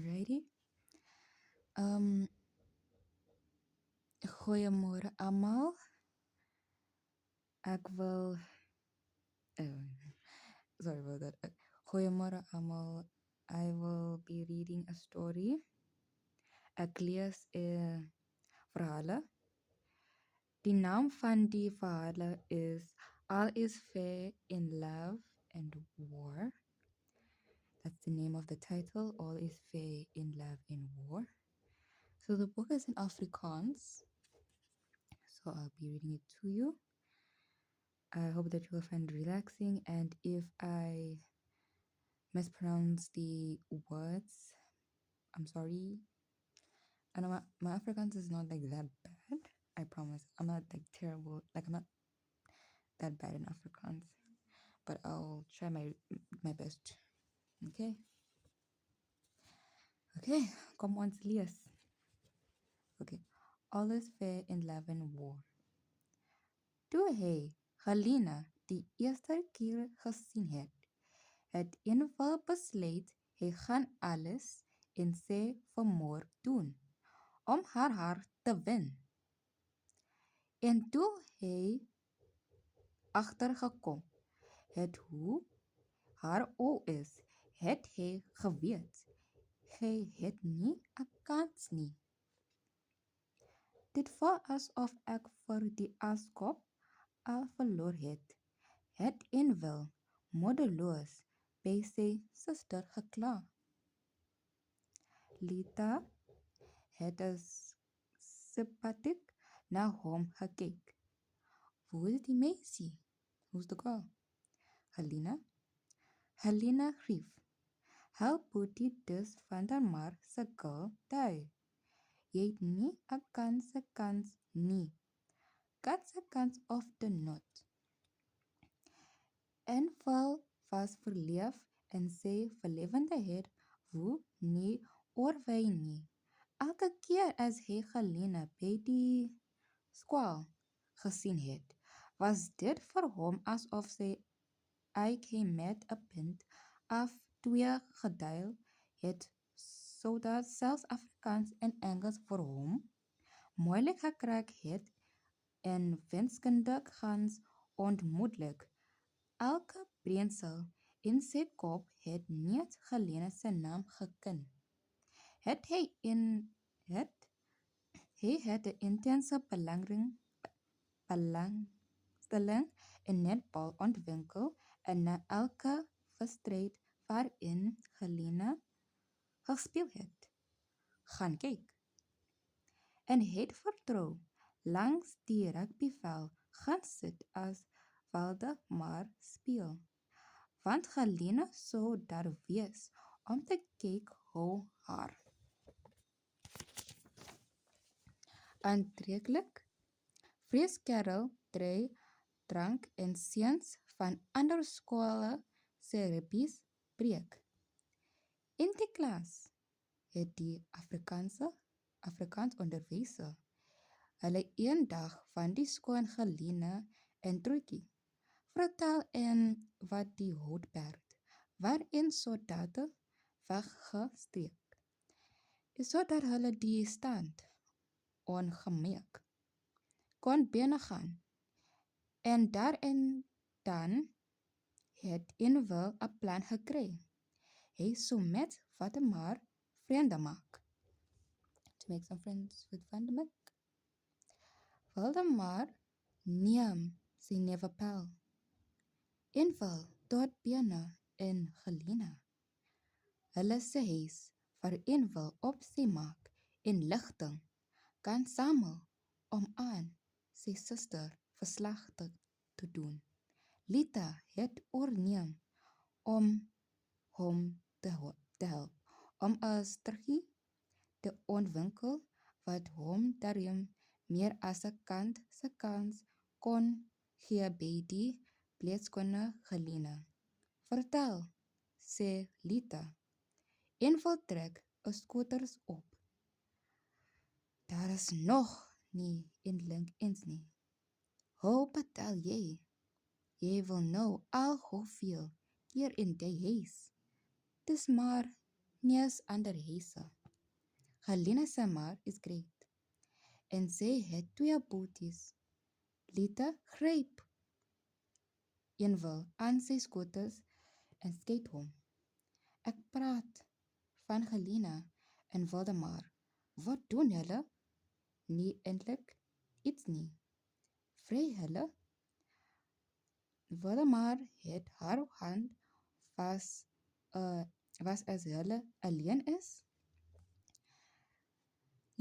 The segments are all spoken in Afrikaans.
Alrighty. Um, Goeiemôre almal. Ek wil oh, sorry about that. Goeiemôre almal. I will be reading a story. Ek lees verhale. Die naam van die verhale is All is Fair in Love and War. That's the name of the title. All is Fair in Love and War. So the book is in Afrikaans. So I'll be reading it to you. I hope that you will find it relaxing, and if I mispronounce the words, I'm sorry. And my Afrikaans is not like that bad. I promise. I'm not like terrible. Like I'm not that bad in Afrikaans, but I'll try my best. Okay. Okay. Kom ons lees. Okay. All is fair in love and war. Toe hy Galina die eerste keer gesien het Eenval besluit hy gaan alles en sy vermoë doen om haar hart te wen. En toe hy agtergekom het hoe haar is, het hy geweet hy het nie 'n kans nie. Dit voel asof ek vir die askop al verloor het Eenval moedeloos by sy suster gekla. Lita het sympathiek na hom gekyk. Hoe is die meisie? Who's the girl? Helena? Helena grief. Help Boetie dus van der Maar se girl die. Jy het nie 'n kans nie. Got a kans of the not. Eenval was verlief in sy verlewendigheid hoe nie oorwy nie. Elke keer as hy Helena by die skool gesien het, was dit vir hom asof sy hy met 'n punt af twee gedeel het, sodat selfs Afrikaans en Engels vir hom moeilik gekry het en wiskunde gans onmoontlik. Elke breensel in sy kop het net Helena se naam geken. Hy het 'n intense belangstelling in netbal ontwikkel en na elke wedstryd waarin Helena gespeel het, gaan kyk. En het vertrou langs die rugbyveld gaan sit as Waldemar speel. Want Helena sou daar wees om te kyk hoe haar aantreklik vreeskerel drank en seuns van ander skole se ribbies breek. In die klas het die Afrikaans onderwyser hulle eendag van die skoon Helena en Truitjie vertel en wat die houtperd waarin soldate weggesteek is sodat hulle die stand ongemerk kon binnengaan. En daarin dan het Eenval 'n plan gekry. Hy sou met Waldemar vriende maak. To make some friends with Waldemar. Waldemar neem sy nuwe pel. Eenval tot binne in Helena. Hulle se huis vir Eenval op sy maak en ligting kan samel om aan sy suster verslag te doen. Lita het oorneem om hom te help, om 'n strategie te ontwikkel wat hom daarin meer as 'n kans kon gee by die bleedskone Helena. Vertel, sê Lita. Eenval trek 'n skoters op. Daar is nog nie eintlik eens nie. Hoe betaal jy? Jy wil nou al hoeveel keer in die huis. Dis maar neus ander huise. Helena se ma is great en sy het 2 boeties. Lita gryp een wil aan sy skotels en skiet hom. Ek praat van Helena en Waldemar. Wat doen hulle? Nie eintlik iets nie. Vry hulle? Waldemar het haar hand was, was as hulle alleen is.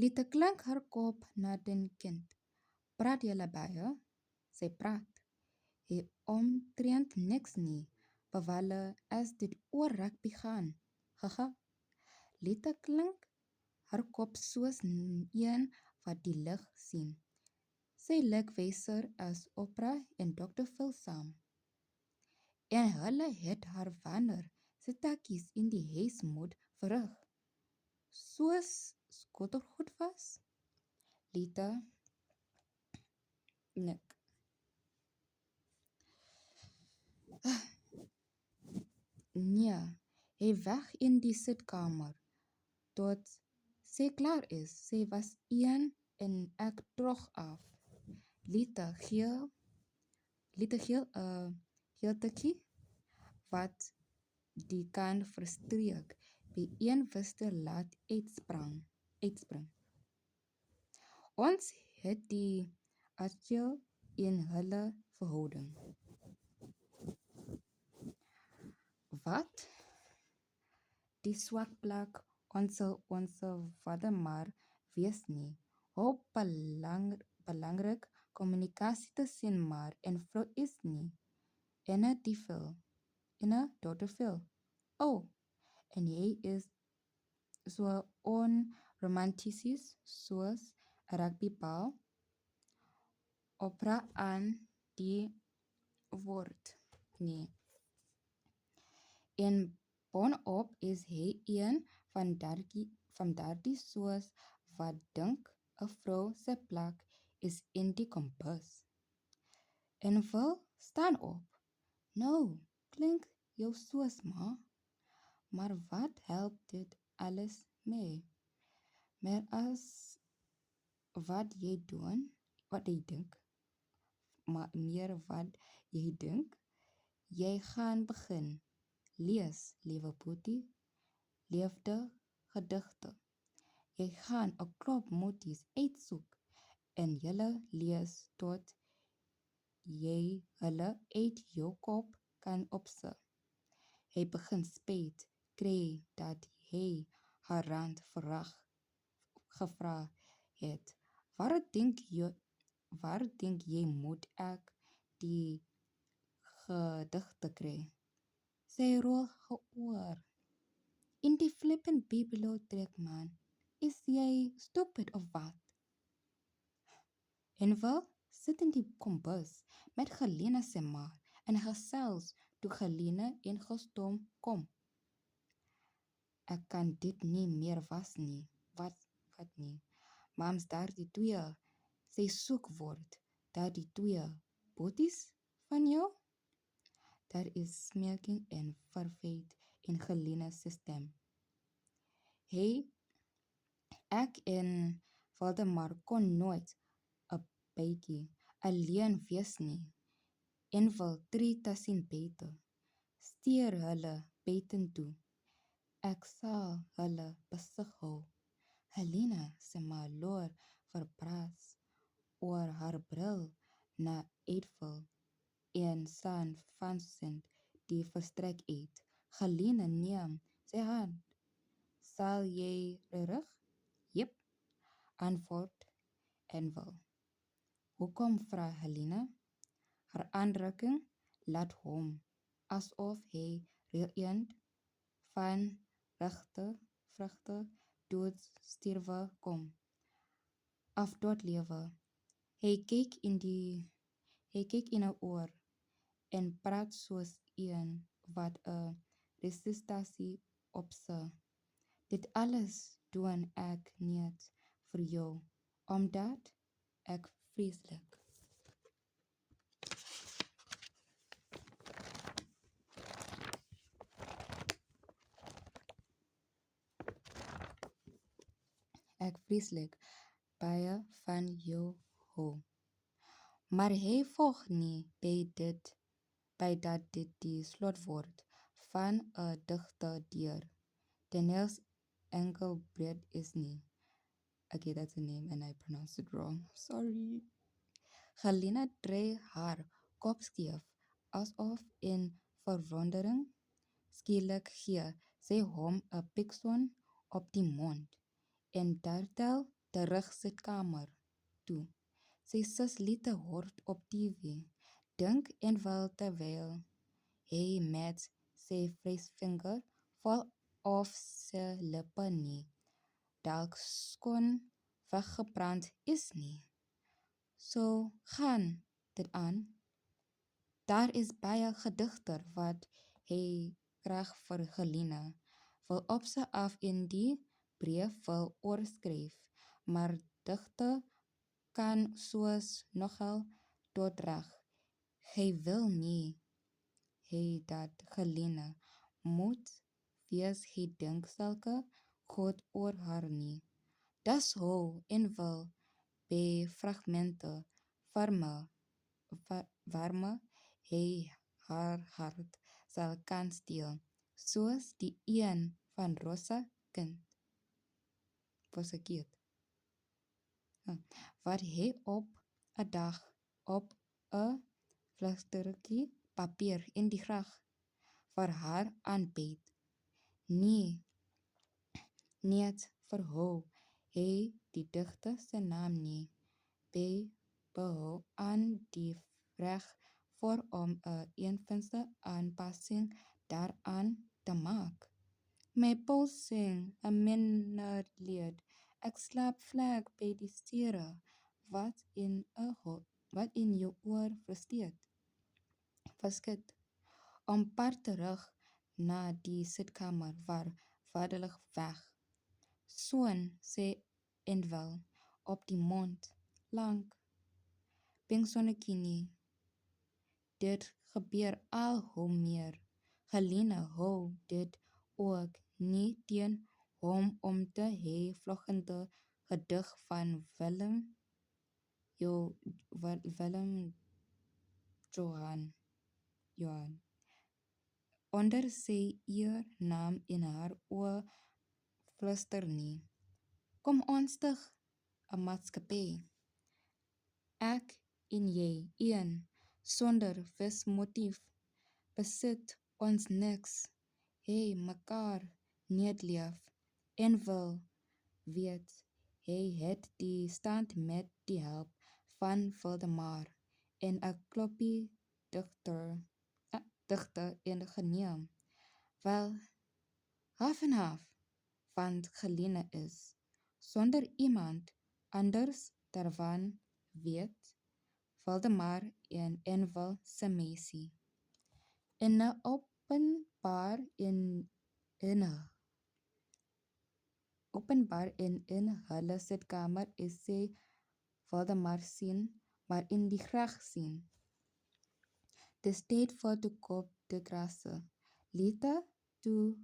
Lita klink haar kop nadenkend. Praat julle baie? Sy praat. Hy omtrent niks nie, behalwe as dit oor rugby gaan. Haha. Lita klink haar kop soos een wat die lig sien. Sy lyk wyser as Oprah en Dr. Phil saam. En hulle het haar wanneer sy takkies in die huis moet verrig. Soos skottelgoed was. Lita nik. Nee, hy weg in die sitkamer. Tot sy klaar is. Sy was een en ek trog af. Lita geel geeltekkie wat die kan verstreek by een wister laat uitspring. Ons het die artikel in hulle verhouding. Wat? Die swak plek ons Waldemar wees nie. Hoe belangrik kommunikasie tussen maar en vrou is nie. Ene Dr. Phil. Oh, en hy is so onromantisch soos 'n rugbybal. Oprah aan die woord. Nee. En boonop is hy een van daardie soos wat dink 'n vrou se plek is in die kompas. En wil staan op. Nou, klink jou soos ma. Maar wat help dit alles mee? Meer as wat jy dink, maar meer wat jy dink, jy gaan begin. Lees, liewe boetie, leefde gedigte. Jy gaan 'n klop moties uitsoek en julle lees tot jy hulle uit jou kop kan opse. Hy begin spyt kry dat hy haar rand gevra het. Waar dink jy moet ek die gedigte kry? Sy rol geoor. In die flippin' bibliotheek, man. Is jy stupid of wat? En wel, sit in die kombus met Helena se ma en gesels toe Helena in gestom kom. Ek kan dit nie meer was nie. Wat nie? Mams daardie 2, sy soek word. Daardie 2 boeties van jou? Daar is smeking en verwyte in Helena se stem. Ek en Waldemar kon nooit 'n bytjie alleen wees nie. En wil 3 tussen buite. Stuur hulle buitentoe. Ek sal hulle besig hou. Helena se ma loer verbaas oor haar bril na uitval en San Vincent die verstrek uit. Helena neem sy hand. Sal jy rig? Jep, antwoord en wil. Hoekom vra Helena? Haar aandrukking laat hom asof hy reënd van vrugte doodsterwe kom. Af doodlewe. Hy kyk in 'n oor en praat soos een wat 'n resitasie opse. Dit alles doen ek net vir jou, omdat ek vreeslik. Ek vreeslik baie van jou hou. Maar hy volg nie by dat dit die slotwoord van 'n digte deur Daniels Engelbreit is nie. Okay, that's a name and I pronounced it wrong. Sorry. Galina draai haar kop skief, asof in verwondering. Skielik gee sy hom 'n pikson op die mond en dartel terug sitkamer toe. Sy sus liete hord op TV, dink en wil terwyl hy met sy wysvinger vol of sy lippe nie dalk skoon weggebrand is nie. So gaan dit aan. Daar is baie gedigter wat hy graag vir Galina wil op sy af in die brief wil oorskryf, maar digte kan soos nogal doordrag. Hy wil nie hy dat Galina moet wees hy dink sulke goed oor haar nie. Das hou en wil by fragmente warme hy haar hart sal kan steel, soos die een van Rosa kind. Wat hy op 'n dag op 'n vlistertjie papier in die graag vir haar aanbied. Nee, net verhou hy die digter se naam nie, by behou aan die reg voor om 'n eenvoudige aanpassing daaraan te maak. My pols sing 'n minderlied. Ek slaap vlak by die stiere wat in jou oor verskit. Om pad terug na die sitkamer waar vadelig weg. Soon sê enwel op die mond lank. Pingsonnekini. Dit gebeur al hoe meer. Galina hou dit ook nie teen hom om te hê vlugende gedig van Willem Johan onder sy eie naam in haar oor fluister nie. Kom ons stig 'n maatskappy. Ek en jy, een, sonder wismotief, besit ons niks. Hy mekaar net lief en wil weet hy het die stand met die help van Valdemar en 'n kloppie digter ingeneem. Wel, half en half, want Galina is, sonder iemand anders daarvan weet, Valdemar en Enwel se meisie. In 'n openbaar in hulle sitkamer is sy Valdemar sien, maar in die graag sien. Dis tyd vir te koop de grasse. Later toe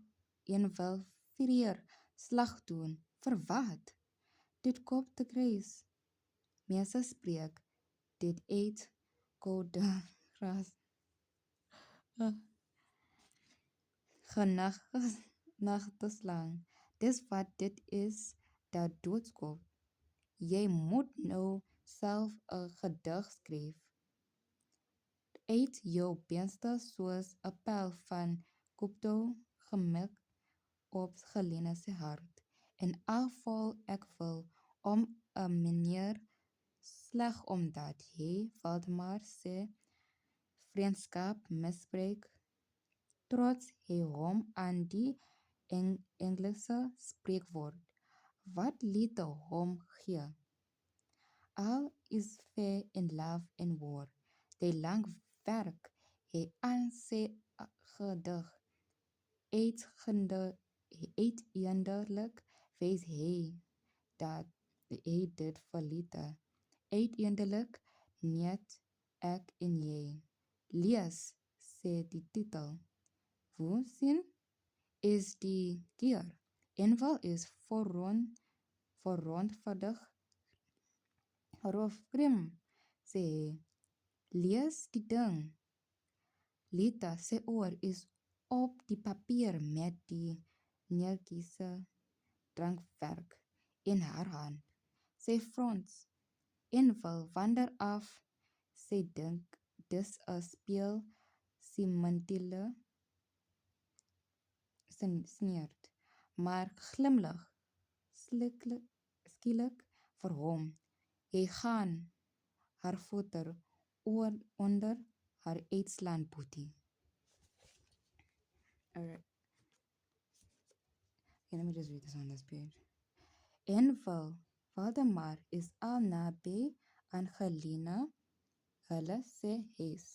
Enwel vreer slag doen. Vir wat? Dit koop te kruis. Mense spreek dit uit koude gras. Genagteslang. Dis wat dit is, dat doodskop. Jy moet nou self 'n gedig skryf. Uit jou binneste soos 'n pyl van Kupto gemik op Galina se hart. En al vol ek wil om 'n meneer sleg omdat hy Valdemar se vriendskap misbruik, trots hy hom aan die Engelse spreekwoord, wat liete hom gee. All is fair in love and war. Die lang werk hy aan sy gedig. Uiteindelik wys hy dat hy dit verliete. Uiteindelik net ek en jy. Lees, sê die titel. Woensien is die keer. Enwel is voor rondvaardig roofkrim, sê hy. Lees die ding. Lita se oor is op die papier met die neerkiese drankwerk in haar hand. Sy frons en wil wander af. Sy dink dis 'n speel simentiele sneert, maar glimlag skielik vir hom. Hy gaan haar voeter onder haar uitslaan boetie. Alright, okay, let me just read this on this page. En Valdemar is al naby Angelina, hulle se huis.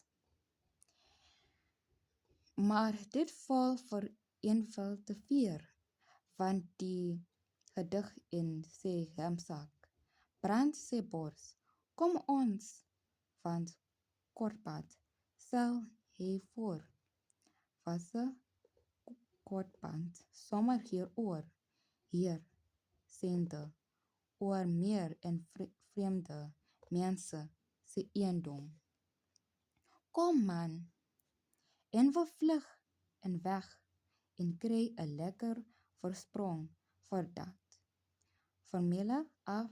Maar dit val vir Envel te ver, want die gedig in sy hemsak brand sy bors. Kom ons, want kortpad sal hy voor. Was 'n kortpad sommer hieroor, hier, sente, oor meer en vreemde mense se eiendom. Kom man, en we vlug en weg en kry 'n lekker versprong vir dat. Vermele af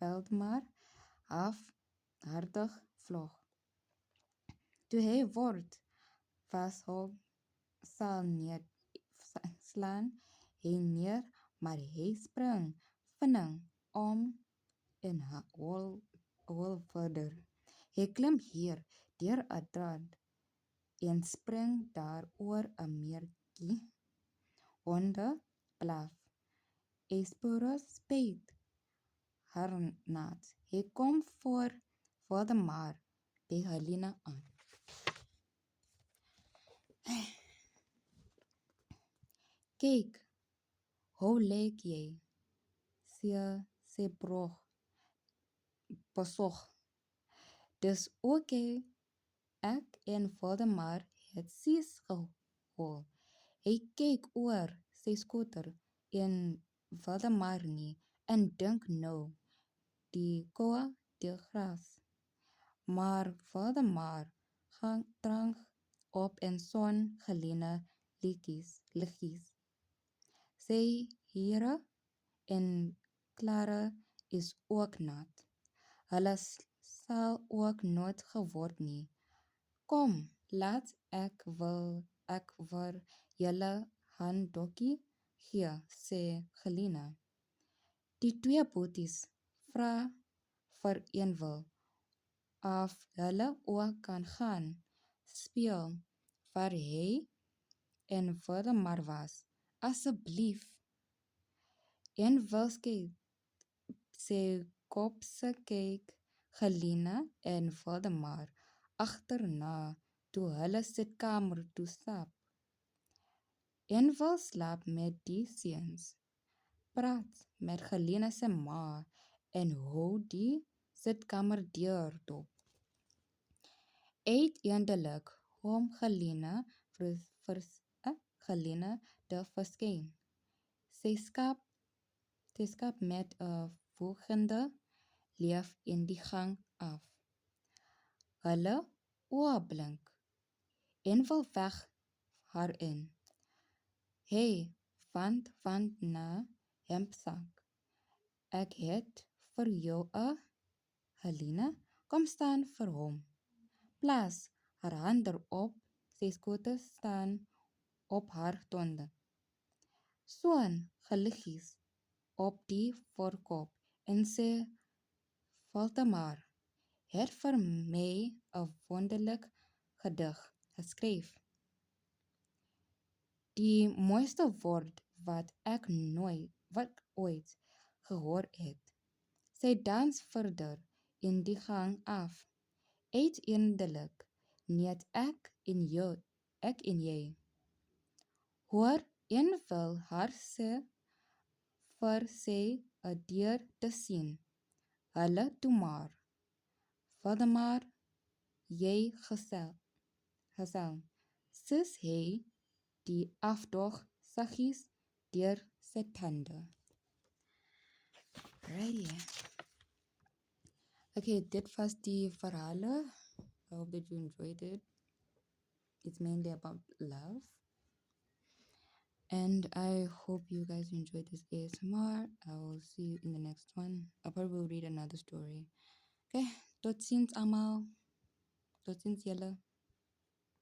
Veldmar hartig vlug. Toe hy word vashou sal net slaan hy neer, maar hy spring vinnig om en hol verder. Hy klim hier deur 'n draad en spring daar oor 'n meertjie. Honde blaf. Espero spyt haar nat. Hy kom voor Valdemar by Helena aan. Kyk, hoe lyk jy? Sy besog. Dis oké. Ek en Valdemar het sies gehol. Hy kyk oor sy skouter en Valdemar nie en dink nou die koe die gras. Maar Valdemar drank op en son Helena liggies. Sy here en klare is ook nat. Hulle sal ook nooit geword nie. Kom, laat ek vir julle handdokkie gee, sê Helena. Die twee boeties vra vir Envel of hulle ook kan gaan speel waar hy en Valdemar was. Asseblief. Envel sê sy kop se kyk Helena en Valdemar agterna toe hulle sitkamer toe stap. Envel slaap met die seuns, praat met Helena se ma en hou die sitkamerdeur dop. Uiteindelik hom Helena te verskyn. Sy skap met 'n volgende leef in die gang af. Hulle oë blink en wil weg haar in. Hey, want na hemsak. Ek het vir jou 'n Helena, kom staan vir hom. Plaas haar hand erop, sy skote staan op haar tonde. So'n geliggies op die voorkop en sê Valdemar het vir my 'n wonderlik gedig geskryf. Die mooiste woord wat ek ooit gehoor het. Sy dans verder in die gang af. Uiteindelik net ek en jy. Hoor Envel haar sê vir sy 'n deur te sien. Hulle toe maar. Valdemar, jy gesel. Sis hy die afdog saggies deur sy tande. yeah. Okay, dit was die verhalen. I hope that you enjoyed it. It's mainly about love. And I hope you guys enjoyed this ASMR. I will see you in the next one. I probably will read another story. Okay, tot ziens allemaal. Tot ziens, Jelle.